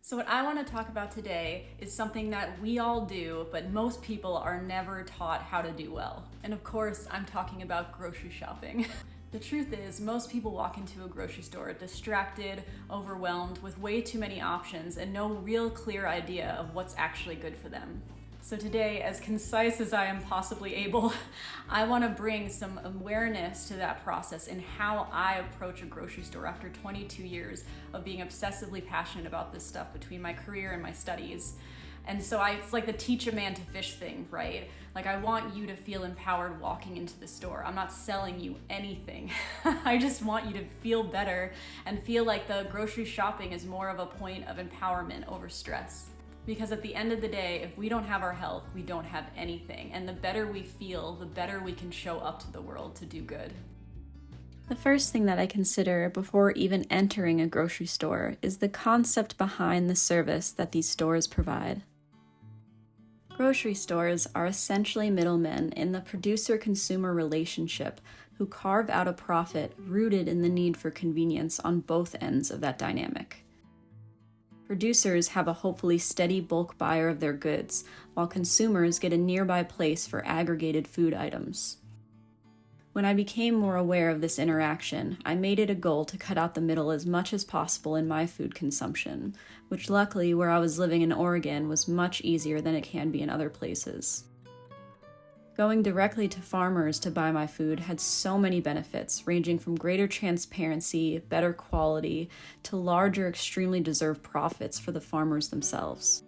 So what I want to talk about today is something that we all do, but most people are never taught how to do well. And of course, I'm talking about grocery shopping. The truth is, most people walk into a grocery store distracted, overwhelmed, with way too many options and no real clear idea of what's actually good for them. So today, as concise as I am possibly able, I want to bring some awareness to that process and how I approach a grocery store after 22 years of being obsessively passionate about this stuff between my career and my studies. And so it's like the teach a man to fish thing, right? Like I want you to feel empowered walking into the store. I'm not selling you anything. I just want you to feel better and feel like the grocery shopping is more of a point of empowerment over stress. Because at the end of the day, if we don't have our health, we don't have anything. And the better we feel, the better we can show up to the world to do good. The first thing that I consider before even entering a grocery store is the concept behind the service that these stores provide. Grocery stores are essentially middlemen in the producer-consumer relationship who carve out a profit rooted in the need for convenience on both ends of that dynamic. Producers have a hopefully steady bulk buyer of their goods, while consumers get a nearby place for aggregated food items. When I became more aware of this interaction, I made it a goal to cut out the middle as much as possible in my food consumption, which luckily where I was living in Oregon was much easier than it can be in other places. Going directly to farmers to buy my food had so many benefits, ranging from greater transparency, better quality, to larger, extremely deserved profits for the farmers themselves.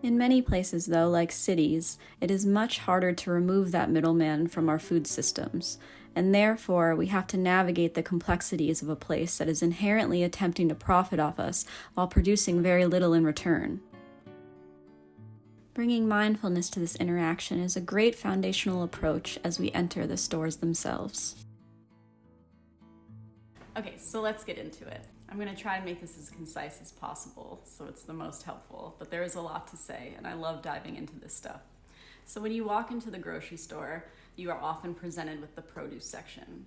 In many places, though, like cities, it is much harder to remove that middleman from our food systems, and therefore we have to navigate the complexities of a place that is inherently attempting to profit off us while producing very little in return. Bringing mindfulness to this interaction is a great foundational approach as we enter the stores themselves. Okay, so let's get into it. I'm going to try and make this as concise as possible so it's the most helpful, but there is a lot to say and I love diving into this stuff. So when you walk into the grocery store, you are often presented with the produce section.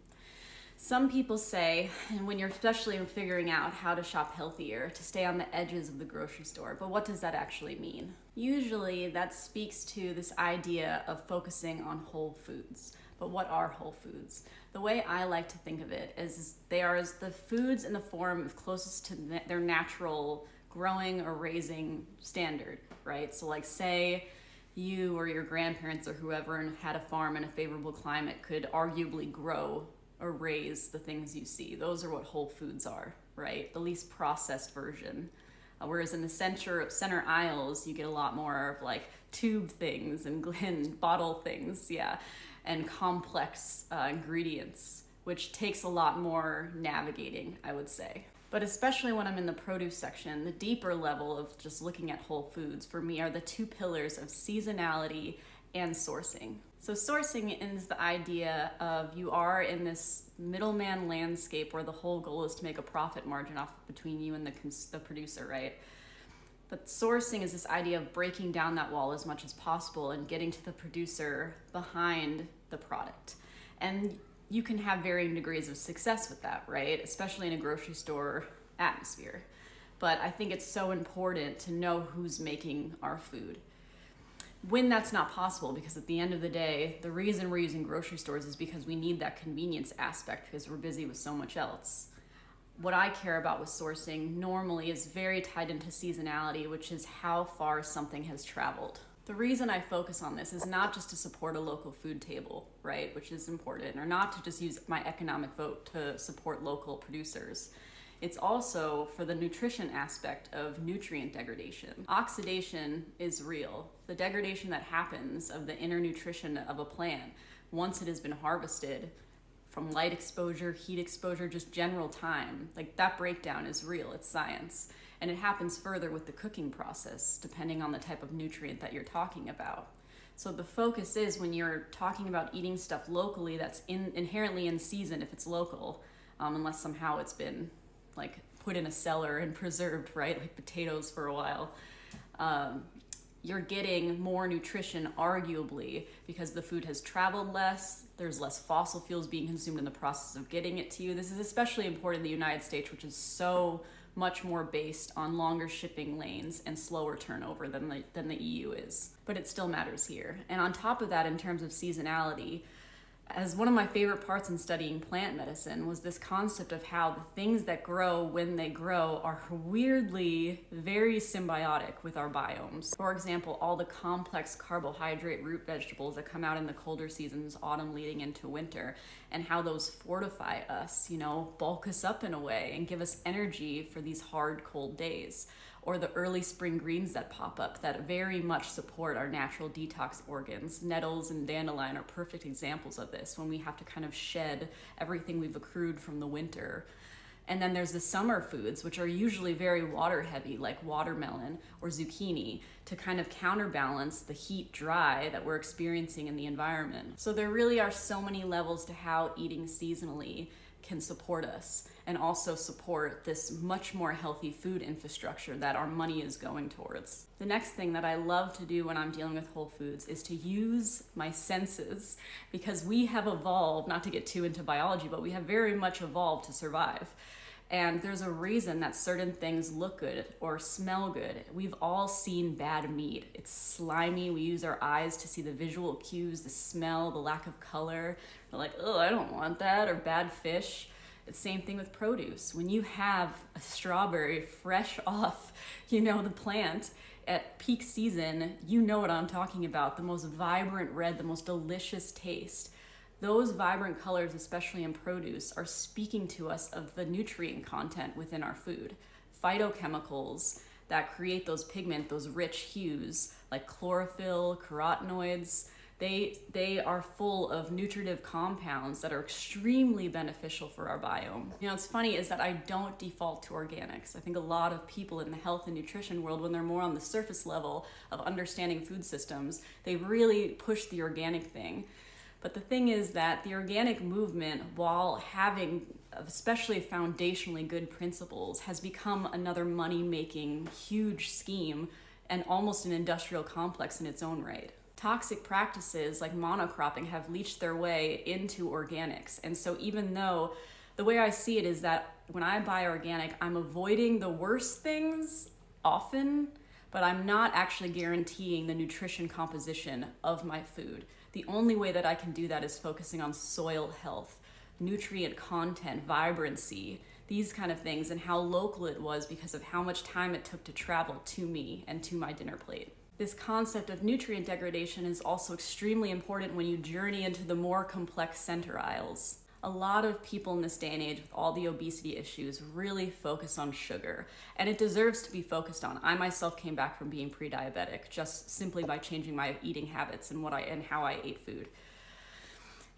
Some people say, and when you're especially figuring out how to shop healthier, to stay on the edges of the grocery store, but what does that actually mean? Usually that speaks to this idea of focusing on whole foods. But what are whole foods? The way I like to think of it is they are as the foods in the form of closest to their natural growing or raising standard, right? So like say you or your grandparents or whoever had a farm in a favorable climate could arguably grow or raise the things you see. Those are what whole foods are, right? The least processed version. Whereas in the center aisles, you get a lot more of like tube things and bottle things, and complex ingredients, which takes a lot more navigating, I would say. But especially when I'm in the produce section, the deeper level of just looking at whole foods for me are the two pillars of seasonality and sourcing. So sourcing is the idea of you are in this middleman landscape where the whole goal is to make a profit margin off between you and the producer, right? But sourcing is this idea of breaking down that wall as much as possible and getting to the producer behind the product. And you can have varying degrees of success with that, right? Especially in a grocery store atmosphere. But I think it's so important to know who's making our food. When that's not possible, because at the end of the day, the reason we're using grocery stores is because we need that convenience aspect because we're busy with so much else. What I care about with sourcing normally is very tied into seasonality, which is how far something has traveled. The reason I focus on this is not just to support a local food table, right, which is important, or not to just use my economic vote to support local producers. It's also for the nutrition aspect of nutrient degradation. Oxidation is real. The degradation that happens of the inner nutrition of a plant once it has been harvested from light exposure, heat exposure, just general time, like that breakdown is real, it's science. And it happens further with the cooking process, depending on the type of nutrient that you're talking about. So the focus is when you're talking about eating stuff locally that's inherently in season if it's local, unless somehow it's been like put in a cellar and preserved, right? Like potatoes for a while. You're getting more nutrition arguably because the food has traveled less, there's less fossil fuels being consumed in the process of getting it to you. This is especially important in the United States, which is so much more based on longer shipping lanes and slower turnover than the EU is. But it still matters here. And on top of that, in terms of seasonality, as one of my favorite parts in studying plant medicine was this concept of how the things that grow when they grow are weirdly very symbiotic with our biomes. For example, all the complex carbohydrate root vegetables that come out in the colder seasons, autumn leading into winter, and how those fortify us, bulk us up in a way and give us energy for these hard, cold days. Or the early spring greens that pop up that very much support our natural detox organs. Nettles and dandelion are perfect examples of this when we have to kind of shed everything we've accrued from the winter. And then there's the summer foods, which are usually very water heavy, like watermelon or zucchini, to kind of counterbalance the heat dry that we're experiencing in the environment. So there really are so many levels to how eating seasonally can support us and also support this much more healthy food infrastructure that our money is going towards. The next thing that I love to do when I'm dealing with whole foods is to use my senses, because we have evolved, not to get too into biology, but we have very much evolved to survive. And there's a reason that certain things look good or smell good. We've all seen bad meat. It's slimy. We use our eyes to see the visual cues, the smell, the lack of color. We're like, oh, I don't want that. Or bad fish. It's the same thing with produce. When you have a strawberry fresh off, the plant at peak season, you know what I'm talking about. The most vibrant red, the most delicious taste. Those vibrant colors, especially in produce, are speaking to us of the nutrient content within our food. Phytochemicals that create those pigment, those rich hues, like chlorophyll, carotenoids, they are full of nutritive compounds that are extremely beneficial for our biome. What's funny is that I don't default to organics. I think a lot of people in the health and nutrition world, when they're more on the surface level of understanding food systems, they really push the organic thing. But the thing is that the organic movement, while having especially foundationally good principles, has become another money-making huge scheme and almost an industrial complex in its own right. Toxic practices like monocropping have leached their way into organics. And so even though the way I see it is that when I buy organic, I'm avoiding the worst things often, but I'm not actually guaranteeing the nutrition composition of my food. The only way that I can do that is focusing on soil health, nutrient content, vibrancy, these kind of things, and how local it was because of how much time it took to travel to me and to my dinner plate. This concept of nutrient degradation is also extremely important when you journey into the more complex center aisles. A lot of people in this day and age with all the obesity issues really focus on sugar, and it deserves to be focused on. I myself came back from being pre-diabetic just simply by changing my eating habits and how I ate food.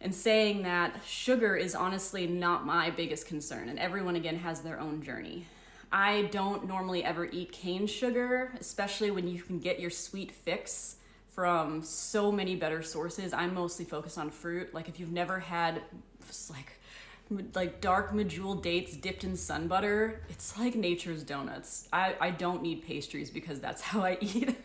And saying that sugar is honestly not my biggest concern, and everyone again has their own journey. I don't normally ever eat cane sugar, especially when you can get your sweet fix from so many better sources. I'm mostly focused on fruit. Like if you've never had like dark medjool dates dipped in sun butter, it's like nature's donuts. I don't need pastries because that's how I eat.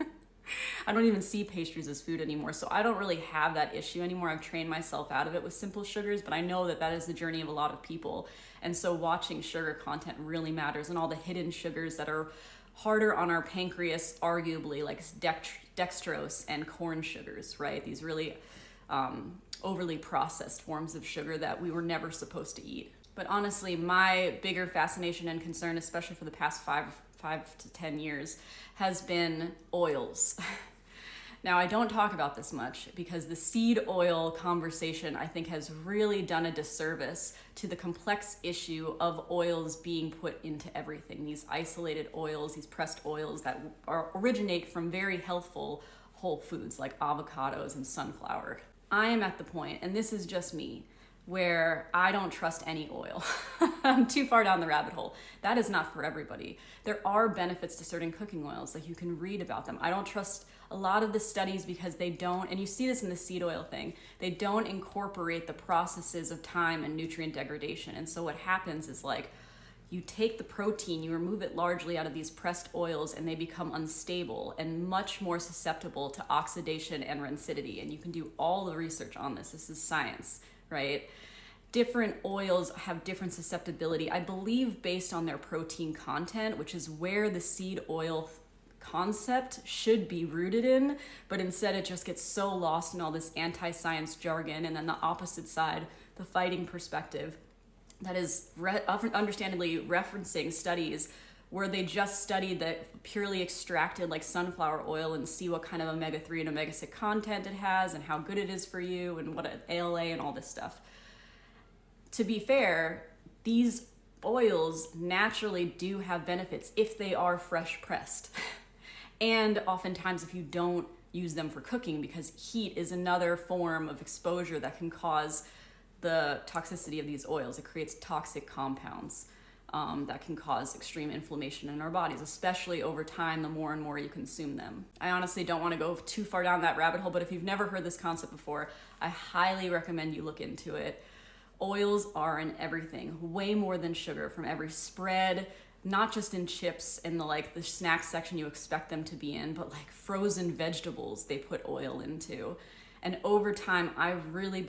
I don't even see pastries as food anymore, so I don't really have that issue anymore. I've trained myself out of it with simple sugars, but I know that that is the journey of a lot of people. And so watching sugar content really matters, and all the hidden sugars that are harder on our pancreas, arguably, like dextrose and corn sugars, right? These really overly processed forms of sugar that we were never supposed to eat. But honestly, my bigger fascination and concern, especially for the past 5 to 10 years, has been oils. Now, I don't talk about this much because the seed oil conversation, I think, has really done a disservice to the complex issue of oils being put into everything. These isolated oils, these pressed oils that originate from very healthful whole foods like avocados and sunflower. I am at the point, and this is just me, where I don't trust any oil. I'm too far down the rabbit hole. That is not for everybody. There are benefits to certain cooking oils, like you can read about them. I don't trust a lot of the studies because they don't, and you see this in the seed oil thing, they don't incorporate the processes of time and nutrient degradation. And so what happens is like, you take the protein, you remove it largely out of these pressed oils, and they become unstable and much more susceptible to oxidation and rancidity. And you can do all the research on this. This is science, right? different oils have different susceptibility, I believe, based on their protein content, which is where the seed oil concept should be rooted in, but instead it just gets so lost in all this anti-science jargon. And then the opposite side, the fighting perspective, that is understandably referencing studies where they just studied that purely extracted like sunflower oil and see what kind of omega-3 and omega-6 content it has and how good it is for you and what an ALA and all this stuff. To be fair, these oils naturally do have benefits if they are fresh pressed. And oftentimes if you don't use them for cooking, because heat is another form of exposure that can cause the toxicity of these oils. It creates toxic compounds that can cause extreme inflammation in our bodies, especially over time, the more and more you consume them. I honestly don't want to go too far down that rabbit hole, but if you've never heard this concept before, I highly recommend you look into it. Oils are in everything, way more than sugar, from every spread, not just in chips and the snack section you expect them to be in, but like frozen vegetables they put oil into. And over time, I really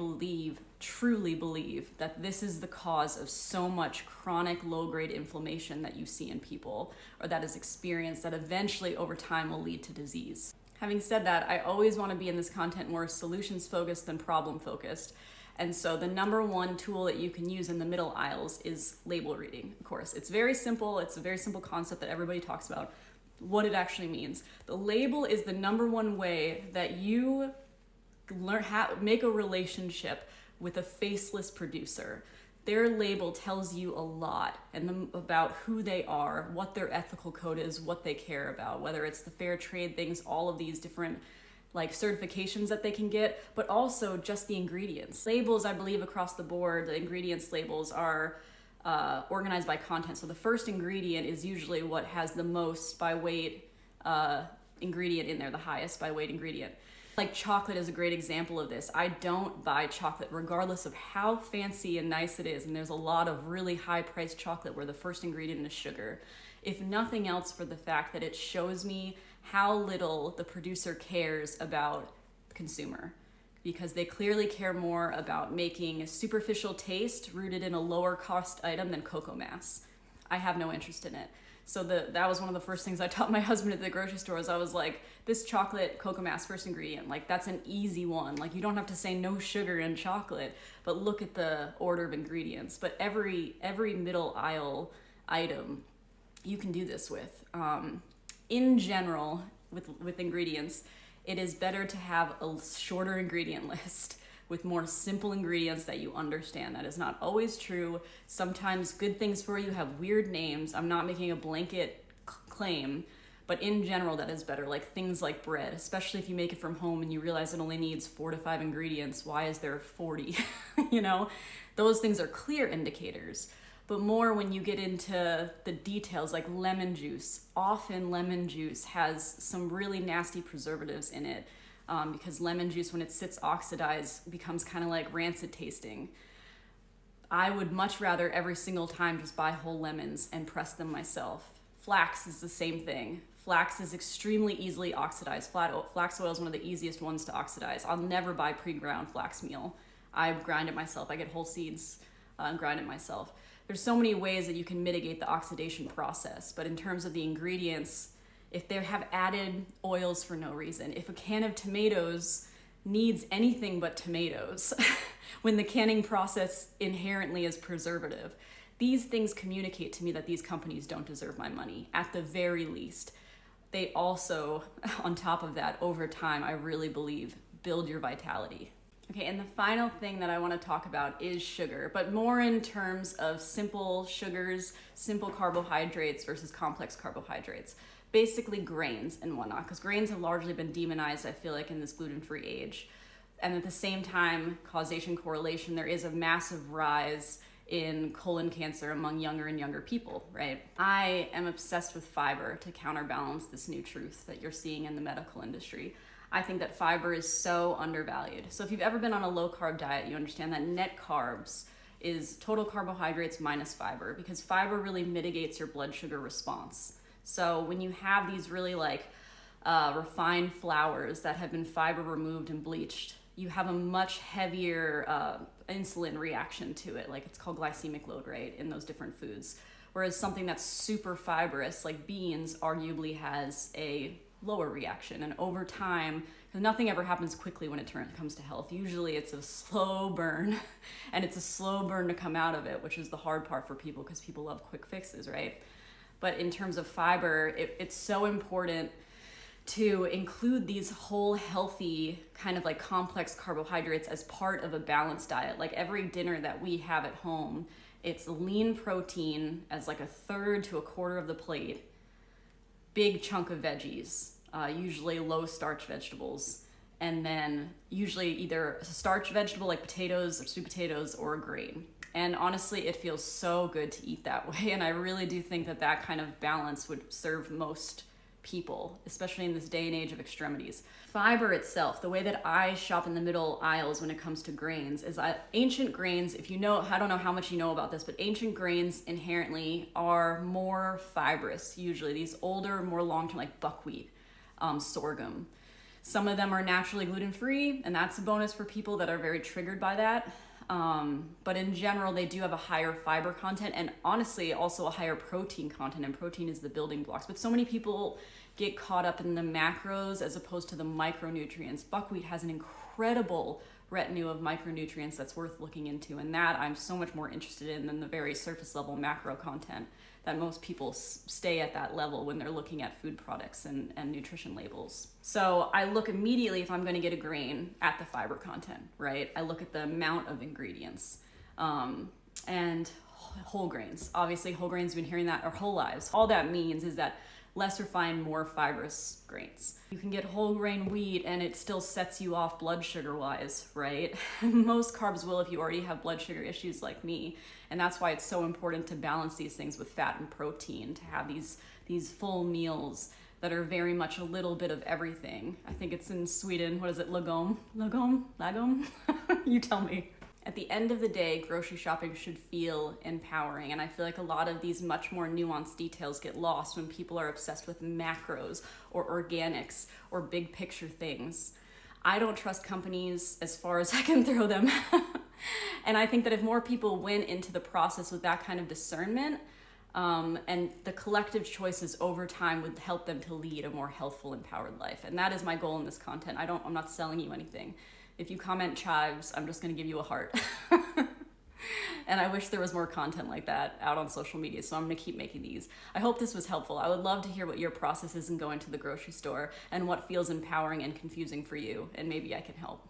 truly believe that this is the cause of so much chronic low-grade inflammation that you see in people, or that is experienced, that eventually over time will lead to disease. Having said that, I always want to be in this content more solutions-focused than problem-focused. And so the number one tool that you can use in the middle aisles is label reading. Of course, it's very simple. It's a very simple concept that everybody talks about, what it actually means. The label is the number one way that you make a relationship with a faceless producer. Their label tells you a lot about who they are, what their ethical code is, what they care about, whether it's the fair trade things, all of these different certifications that they can get, but also just the ingredients. Labels, I believe across the board, the ingredients labels are organized by content. So the first ingredient is usually what has the most by weight ingredient in there, the highest by weight ingredient. Like chocolate is a great example of this. I don't buy chocolate regardless of how fancy and nice it is. And there's a lot of really high priced chocolate where the first ingredient is sugar. If nothing else, for the fact that it shows me how little the producer cares about the consumer, because they clearly care more about making a superficial taste rooted in a lower cost item than cocoa mass. I have no interest in it. So that was one of the first things I taught my husband at the grocery store. I was like, this chocolate, cocoa mass, first ingredient, that's an easy one. You don't have to say no sugar in chocolate, but look at the order of ingredients. But every middle aisle item you can do this with. In general, with ingredients, it is better to have a shorter ingredient list with more simple ingredients that you understand. That is not always true. Sometimes good things for you have weird names. I'm not making a blanket claim, but in general, that is better. Things like bread, especially if you make it from home and you realize it only needs 4 to 5 ingredients. Why is there 40? Those things are clear indicators. But more when you get into the details, like lemon juice. Often lemon juice has some really nasty preservatives in it, because lemon juice, when it sits oxidized, becomes kind of like rancid tasting. I would much rather every single time just buy whole lemons and press them myself. Flax is the same thing. Flax is extremely easily oxidized. Flax oil is one of the easiest ones to oxidize. I'll never buy pre-ground flax meal. I grind it myself. I get whole seeds and grind it myself. There's so many ways that you can mitigate the oxidation process, but in terms of the ingredients, if they have added oils for no reason, if a can of tomatoes needs anything but tomatoes, when the canning process inherently is preservative, these things communicate to me that these companies don't deserve my money, at the very least. They also, on top of that, over time, I really believe, build your vitality. Okay, and the final thing that I want to talk about is sugar, but more in terms of simple sugars, simple carbohydrates versus complex carbohydrates. Basically grains and whatnot, because grains have largely been demonized, I feel like, in this gluten-free age. And at the same time, causation correlation, there is a massive rise in colon cancer among younger and younger people, right? I am obsessed with fiber to counterbalance this new truth that you're seeing in the medical industry. I think that fiber is so undervalued. So if you've ever been on a low carb diet, you understand that net carbs is total carbohydrates minus fiber, because fiber really mitigates your blood sugar response. So when you have these really refined flours that have been fiber removed and bleached, you have a much heavier insulin reaction to it. Like, it's called glycemic load, right, in those different foods. Whereas something that's super fibrous, like beans, arguably has a lower reaction. And over time, because nothing ever happens quickly when it comes to health. Usually it's a slow burn, and it's a slow burn to come out of it, which is the hard part for people because people love quick fixes, right? But in terms of fiber, it's so important to include these whole healthy kind of like complex carbohydrates as part of a balanced diet. Like every dinner that we have at home, it's lean protein as like a third to a quarter of the plate, big chunk of veggies, usually low starch vegetables, and then usually either a starch vegetable like potatoes or sweet potatoes or a grain. And honestly, it feels so good to eat that way. And I really do think that that kind of balance would serve most people, especially in this day and age of extremities. Fiber itself, the way that I shop in the middle aisles when it comes to grains is ancient grains, if you know, I don't know how much you know about this, but ancient grains inherently are more fibrous, usually. These older, more long-term, like buckwheat, sorghum. Some of them are naturally gluten-free, and that's a bonus for people that are very triggered by that. But in general, they do have a higher fiber content and honestly also a higher protein content, and protein is the building blocks. But so many people get caught up in the macros as opposed to the micronutrients. Buckwheat has an incredible retinue of micronutrients that's worth looking into, and that I'm so much more interested in than the very surface level macro content that most people stay at that level when they're looking at food products and nutrition labels. So I look immediately, if I'm going to get a grain, at the fiber content, right? I look at the amount of ingredients, and whole grains. Obviously, whole grains, we've been hearing that our whole lives. All that means is that less refined, more fibrous grains. You can get whole grain wheat and it still sets you off blood sugar wise, right? Most carbs will if you already have blood sugar issues like me. And that's why it's so important to balance these things with fat and protein, to have these full meals that are very much a little bit of everything. I think it's in Sweden, what is it, lagom? You tell me. At the end of the day, grocery shopping should feel empowering, and I feel like a lot of these much more nuanced details get lost when people are obsessed with macros or organics or big picture things. I don't trust companies as far as I can throw them. And I think that if more people went into the process with that kind of discernment, and the collective choices over time would help them to lead a more healthful, empowered life. And that is my goal in this content. I'm not selling you anything. If you comment chives, I'm just gonna give you a heart. And I wish there was more content like that out on social media, so I'm gonna keep making these. I hope this was helpful. I would love to hear what your process is in going to the grocery store and what feels empowering and confusing for you, and maybe I can help.